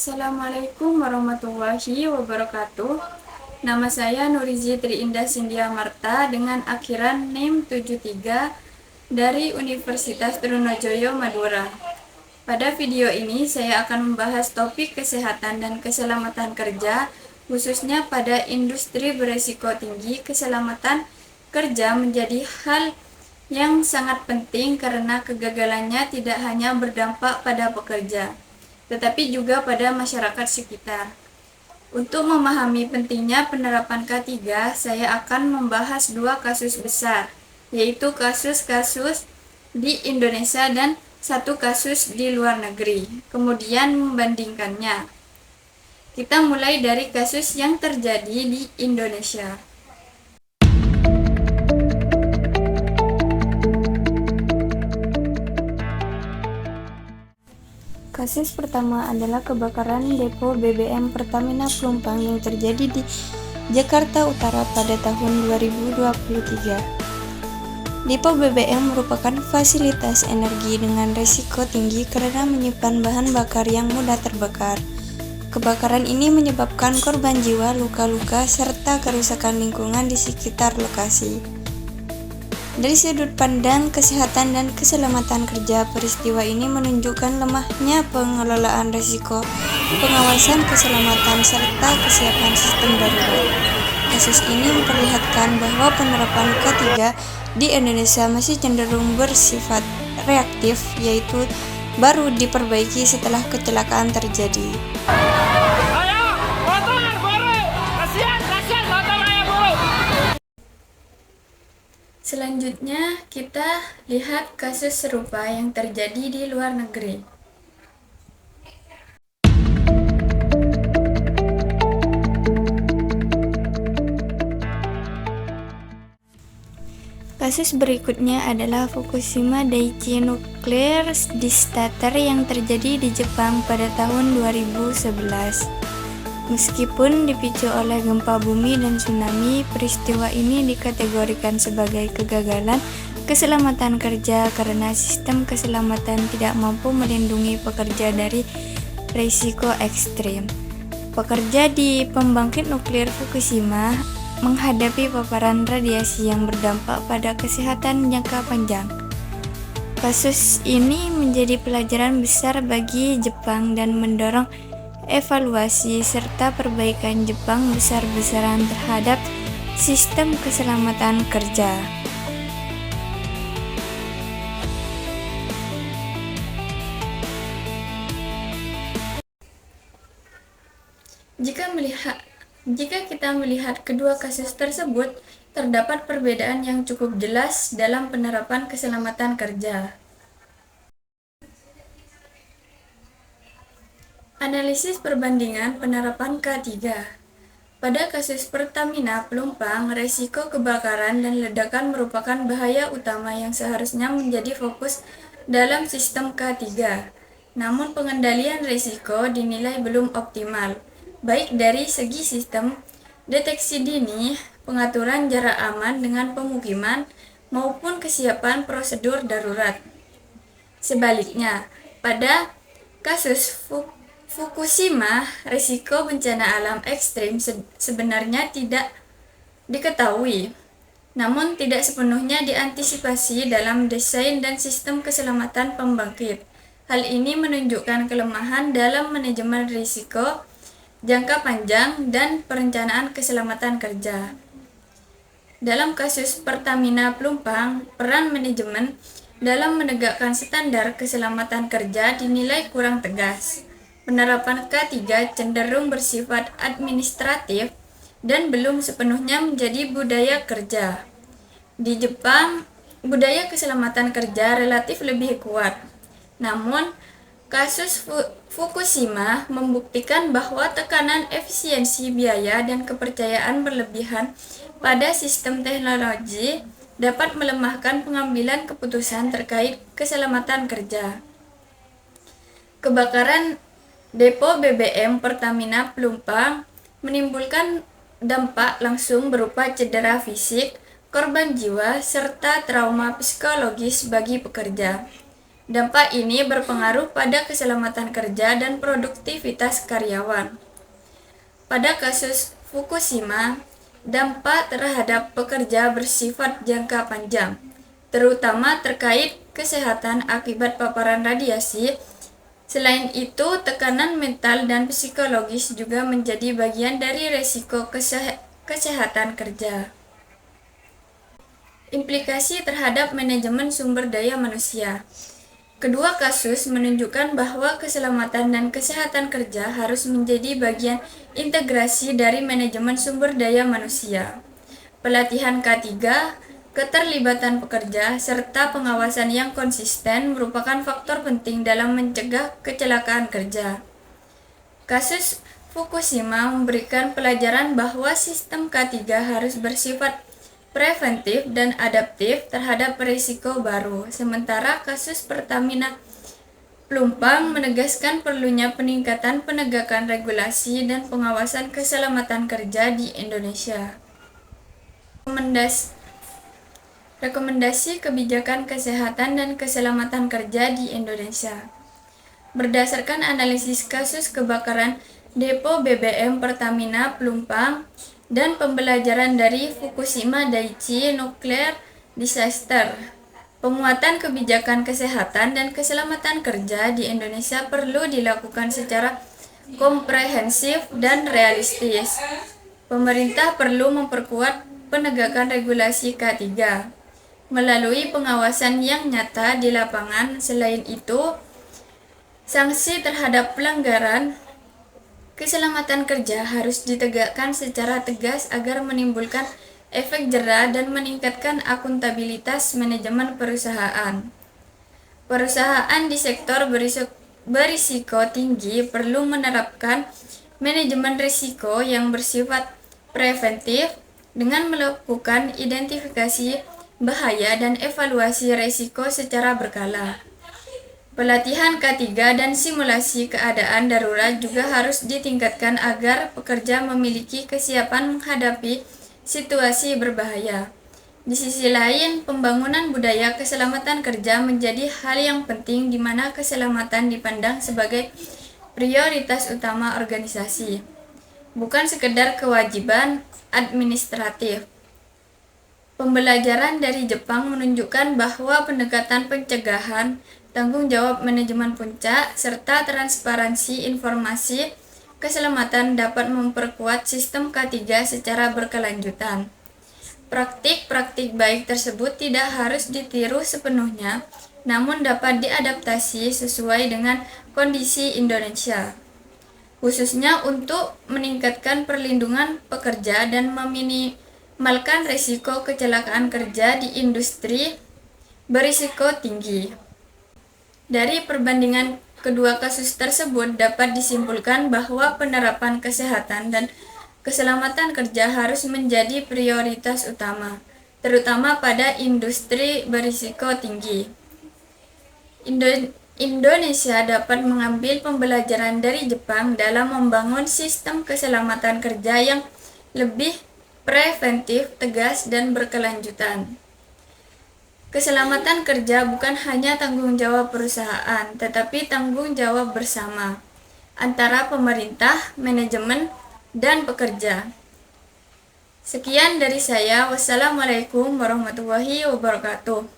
Assalamualaikum warahmatullahi wabarakatuh. Nama saya Nurizi Triindah Sindia Marta dengan akhiran NIM 73 dari Universitas Trunojoyo Madura. Pada video ini saya akan membahas topik kesehatan dan keselamatan kerja, khususnya pada industri beresiko tinggi. Keselamatan kerja menjadi hal yang sangat penting karena kegagalannya tidak hanya berdampak pada pekerja, tetapi juga pada masyarakat sekitar. Untuk memahami pentingnya penerapan K3, saya akan membahas dua kasus besar, yaitu kasus-kasus di Indonesia dan satu kasus di luar negeri, kemudian membandingkannya. Kita mulai dari kasus yang terjadi di Indonesia. Kasus pertama adalah kebakaran depo BBM Pertamina Pelumpang yang terjadi di Jakarta Utara pada tahun 2023. Depo BBM merupakan fasilitas energi dengan risiko tinggi karena menyimpan bahan bakar yang mudah terbakar. Kebakaran ini menyebabkan korban jiwa, luka-luka, serta kerusakan lingkungan di sekitar lokasi. Dari sudut pandang kesehatan dan keselamatan kerja, peristiwa ini menunjukkan lemahnya pengelolaan risiko, pengawasan keselamatan, serta kesiapan sistem darurat. Kasus ini memperlihatkan bahwa penerapan K3 di Indonesia masih cenderung bersifat reaktif, yaitu baru diperbaiki setelah kecelakaan terjadi. Selanjutnya, kita lihat kasus serupa yang terjadi di luar negeri. Kasus berikutnya adalah Fukushima Daiichi Nuclear Disaster yang terjadi di Jepang pada tahun 2011. Meskipun dipicu oleh gempa bumi dan tsunami, peristiwa ini dikategorikan sebagai kegagalan keselamatan kerja karena sistem keselamatan tidak mampu melindungi pekerja dari risiko ekstrim. Pekerja di pembangkit nuklir Fukushima menghadapi paparan radiasi yang berdampak pada kesehatan jangka panjang. Kasus ini menjadi pelajaran besar bagi Jepang dan mendorong evaluasi serta perbaikan Jepang besar-besaran terhadap sistem keselamatan kerja. Jika kita melihat kedua kasus tersebut, terdapat perbedaan yang cukup jelas dalam penerapan keselamatan kerja. Analisis perbandingan penerapan K3. Pada kasus Pertamina Pelumpang, risiko kebakaran dan ledakan merupakan bahaya utama yang seharusnya menjadi fokus dalam sistem K3. Namun pengendalian risiko dinilai belum optimal, baik dari segi sistem deteksi dini, pengaturan jarak aman dengan pemukiman, maupun kesiapan prosedur darurat. Sebaliknya, pada kasus Fukushima, risiko bencana alam ekstrim sebenarnya tidak diketahui, namun tidak sepenuhnya diantisipasi dalam desain dan sistem keselamatan pembangkit. Hal ini menunjukkan kelemahan dalam manajemen risiko jangka panjang dan perencanaan keselamatan kerja. Dalam kasus Pertamina Pelumpang, peran manajemen dalam menegakkan standar keselamatan kerja dinilai kurang tegas. Penerapan K3 cenderung bersifat administratif dan belum sepenuhnya menjadi budaya kerja. Di Jepang, budaya keselamatan kerja relatif lebih kuat. Namun, kasus Fukushima membuktikan bahwa tekanan efisiensi biaya dan kepercayaan berlebihan pada sistem teknologi dapat melemahkan pengambilan keputusan terkait keselamatan kerja. Kebakaran depo BBM Pertamina Pelumpang menimbulkan dampak langsung berupa cedera fisik, korban jiwa, serta trauma psikologis bagi pekerja. Dampak ini berpengaruh pada keselamatan kerja dan produktivitas karyawan. Pada kasus Fukushima, dampak terhadap pekerja bersifat jangka panjang, terutama terkait kesehatan akibat paparan radiasi. Selain itu, tekanan mental dan psikologis juga menjadi bagian dari resiko kesehatan kerja. Implikasi terhadap manajemen sumber daya manusia. Kedua kasus menunjukkan bahwa keselamatan dan kesehatan kerja harus menjadi bagian integrasi dari manajemen sumber daya manusia. Pelatihan K3, keterlibatan pekerja, serta pengawasan yang konsisten merupakan faktor penting dalam mencegah kecelakaan kerja. Kasus Fukushima memberikan pelajaran bahwa sistem K3 harus bersifat preventif dan adaptif terhadap risiko baru. Sementara kasus Pertamina Pelumpang menegaskan perlunya peningkatan penegakan regulasi dan pengawasan keselamatan kerja di Indonesia. Rekomendasi kebijakan kesehatan dan keselamatan kerja di Indonesia. Berdasarkan analisis kasus kebakaran depo BBM Pertamina Pelumpang dan pembelajaran dari Fukushima Daiichi Nuclear Disaster, penguatan kebijakan kesehatan dan keselamatan kerja di Indonesia perlu dilakukan secara komprehensif dan realistis. Pemerintah perlu memperkuat penegakan regulasi K3 melalui pengawasan yang nyata di lapangan. Selain itu, sanksi terhadap pelanggaran keselamatan kerja harus ditegakkan secara tegas agar menimbulkan efek jera dan meningkatkan akuntabilitas manajemen perusahaan. Perusahaan di sektor berisiko tinggi perlu menerapkan manajemen risiko yang bersifat preventif dengan melakukan identifikasi bahaya dan evaluasi risiko secara berkala. Pelatihan K3 dan simulasi keadaan darurat juga harus ditingkatkan agar pekerja memiliki kesiapan menghadapi situasi berbahaya. Di sisi lain, pembangunan budaya keselamatan kerja menjadi hal yang penting di mana keselamatan dipandang sebagai prioritas utama organisasi, bukan sekedar kewajiban administratif. Pembelajaran dari Jepang menunjukkan bahwa pendekatan pencegahan, tanggung jawab manajemen puncak, serta transparansi informasi keselamatan dapat memperkuat sistem K3 secara berkelanjutan. Praktik-praktik baik tersebut tidak harus ditiru sepenuhnya, namun dapat diadaptasi sesuai dengan kondisi Indonesia, khususnya untuk meningkatkan perlindungan pekerja dan meminimalkan risiko kecelakaan kerja di industri berisiko tinggi. Dari perbandingan kedua kasus tersebut dapat disimpulkan bahwa penerapan kesehatan dan keselamatan kerja harus menjadi prioritas utama, terutama pada industri berisiko tinggi. Indonesia dapat mengambil pembelajaran dari Jepang dalam membangun sistem keselamatan kerja yang lebih preventif, tegas, dan berkelanjutan. Keselamatan kerja bukan hanya tanggung jawab perusahaan, tetapi tanggung jawab bersama antara pemerintah, manajemen, dan pekerja. Sekian dari saya. Wassalamualaikum warahmatullahi wabarakatuh.